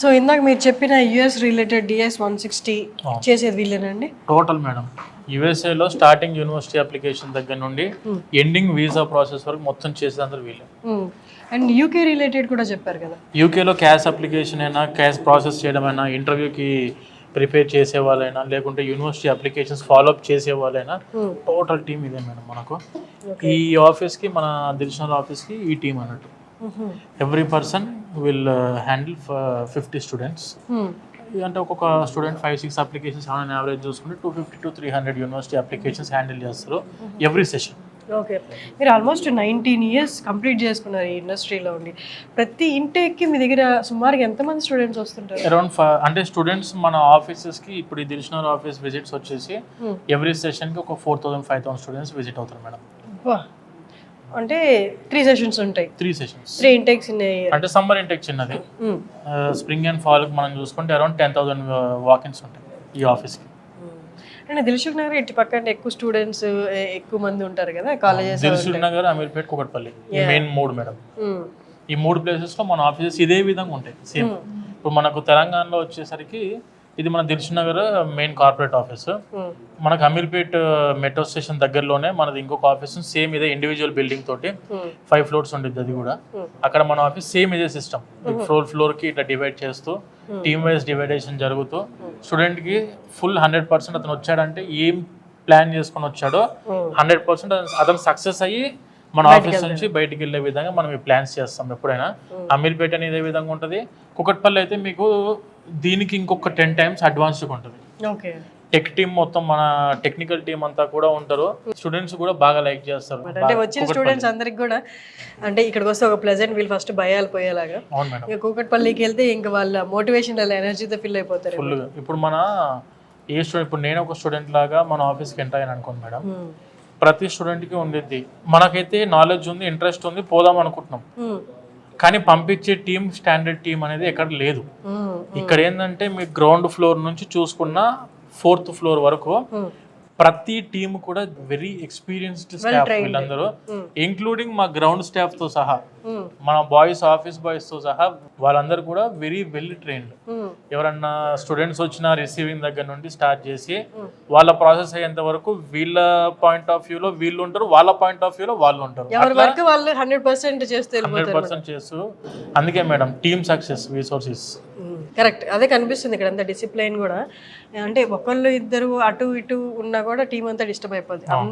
So ఇందాక మీరు చెప్పిన యుఎస్ రిలేటెడ్ డిఎస్ 160 చేసేది వీళ్ళేనండి? టోటల్ మేడం యూఎస్ఏలో స్టార్టింగ్ యూనివర్సిటీ అప్లికేషన్ దగ్గర నుండి ఎండింగ్ వీసా ప్రాసెస్ వరకు మొత్తం చేసేది అందరూ వీళ్ళే. అండ్ యూకే రిలేటెడ్ కూడా చెప్పారు కదా, యూకేలో క్యాష్ అప్లికేషన్ అయినా క్యాష్ ప్రాసెస్ చేయడమైనా ఇంటర్వ్యూకి ప్రిపేర్ చేసే వాళ్ళైనా లేకుంటే యూనివర్సిటీ అప్లికేషన్స్ ఫాలోఅప్ చేసే వాళ్ళైనా టోటల్ టీమ్ ఇదే మేడం మనకు. ఈ ఆఫీస్కి మన దిల్షనర్ ఆఫీస్కి ఈ టీం అన్నట్టు. Every person will handle 50 students. అంటే ఒక్కొక్క స్టూడెంట్ 5-6 అప్లికేషన్స్ ఆన్ యావరేజ్ చూసుకుంటే 250 to 300 యూనివర్సిటీ అప్లికేషన్స్ హ్యాండిల్ చేస్తారు ఎవ్రీ సెషన్. ఓకే, మీరు ఆల్మోస్ట్ 19 years కంప్లీట్ చేసుకున్నారు ఈ ఇండస్ట్రీలో ఉండి. ప్రతి ఇంటేక్కి మీ దగ్గర సుమారుగా ఎంతమంది స్టూడెంట్స్ వస్తుంటారు? అరౌండ్ అంటే స్టూడెంట్స్ మన ఆఫీసెస్కి ఇప్పుడు ఈ దిల్షనర్ ఆఫీస్ విజిట్స్ వచ్చేసి ఎవ్రీ సెషన్కి ఒక 4,000-5,000 స్టూడెంట్స్ విజిట్ అవుతారు మేడం. అంటే 3 సెషన్స్ ఉంటాయి. 3 సెషన్స్, 3 ఇంటేక్స్ ఉన్నాయి. అంటే సమ్మర్ ఇంటేక్ చిన్నది, స్ప్రింగ్ అండ్ ఫాల్ మనం చూసుకుంటే అరౌండ్ 10,000 వాకిన్స్ ఉంటాయి ఈ ఆఫీస్కి. అంటే దిల్సుఖ్ నగర్ ఇటు పక్క అంటే ఎక్కువ స్టూడెంట్స్ ఎక్కువ మంది ఉంటారు కదా colleges. Dilsukh Nagar, Ameerpet, Kukatpally main 3 madam. ఈ 3 ప్లేసెస్లో మన ఆఫీసెస్ ఇదే విధంగా ఉంటాయి సేమ్. ఇప్పుడు మనకు తెలంగాణలో వచ్చేసరికి ఇది మన Dilsukh Nagar main corporate office. మనకు అమీర్పేట్ మెట్రో స్టేషన్ దగ్గరలోనే మనది ఇంకొక ఆఫీస్ సేమ్ ఇదే ఇండివిజువల్ బిల్డింగ్ తోటి 5 floors ఉండేది అది కూడా. అక్కడ మన ఆఫీస్ సేమ్ ఇదే సిస్టమ్, ఫ్లోర్కి ఇట్లా డివైడ్ చేస్తూ టీమ్ వైజ్ డివైడేషన్ జరుగుతూ స్టూడెంట్కి ఫుల్ 100% అతను వచ్చాడంటే ఏం ప్లాన్ చేసుకొని వచ్చాడో 100% అతను సక్సెస్ అయ్యి మన ఆఫీస్ నుంచి బయటికి వెళ్ళే విధంగా మనం ఈ ప్లాన్స్ చేస్తాం ఎప్పుడైనా. అమీర్పేట అనేది ఇదే విధంగా ఉంటుంది. కుకట్పల్లి అయితే మీకు దీనికి ఇంకొక 10 times అడ్వాన్స్గా ఉంటుంది. టెక్ టీమ్ మొత్తం మన టెక్నికల్ టీమ్ అంతా కూడా ఉంటారు. స్టూడెంట్స్ కూడా బాగా లైక్ చేస్తారు. అంటే వచ్చిన స్టూడెంట్స్ అందరికి కూడా అంటే ఇక్కడికి వస్తే ఒక ప్లెజెంట్ వీళ్ళు ఫస్ట్ భయాలు పోయేలాగా. ఇక కూకట్పల్లికి వెళ్తే ఇంకా వాళ్ళ మోటివేషన్ ఎనర్జీతో ఫిల్ అయిపోతారు ఫుల్గా. ఇప్పుడు మన ఏ స్టూడెంట్, ఇప్పుడు నేను ఒక స్టూడెంట్ లాగా మన ఆఫీస్కి ఎంటర్ అయ్యాను అనుకోండి మేడం, ప్రతి స్టూడెంట్కి ఉండేది మనకైతే నాలెడ్జ్ ఉంది, ఇంట్రెస్ట్ ఉంది, పోదాం అనుకుంటున్నాం. కానీ పంపించే టీం స్టాండర్డ్ టీం అనేది ఎక్కడ లేదు. ఇక్కడ ఏంటంటే మీ గ్రౌండ్ ఫ్లోర్ నుంచి చూసుకున్న 4th floor వరకు ప్రతి టీమ్ కూడా వెరీ ఎక్స్పీరియన్స్డ్ స్టాఫ్ వీళ్ళందరూ, ఇంక్లూడింగ్ మా గ్రౌండ్ స్టాఫ్ తో సహా, మన బాయ్స్ ఆఫీస్ బాయ్స్ తో సహా వాళ్ళందరూ కూడా వెరీ వెల్ ట్రైన్డ్. ఎవరన్నా స్టూడెంట్స్ వచ్చిన రిసీవింగ్ దగ్గర నుండి స్టార్ట్ చేసి వాళ్ళ ప్రాసెస్ అయ్యేంత వరకు వీళ్ళ పాయింట్ ఆఫ్ వ్యూలో వీళ్ళు ఉంటారు, వాళ్ళ పాయింట్ ఆఫ్ వ్యూలో వాళ్ళు ఉంటారు. 100% చేస్తూ. అందుకే madam team success resources correct, అదే కనిపిస్తుంది ఇక్కడ అంతా డిసిప్లైన్ కూడా. అంటే ఒకళ్ళు ఇద్దరు అటు ఇటు ఉన్నా కూడా టీం అంతా డిస్టర్బ్ అయిపోద్ది.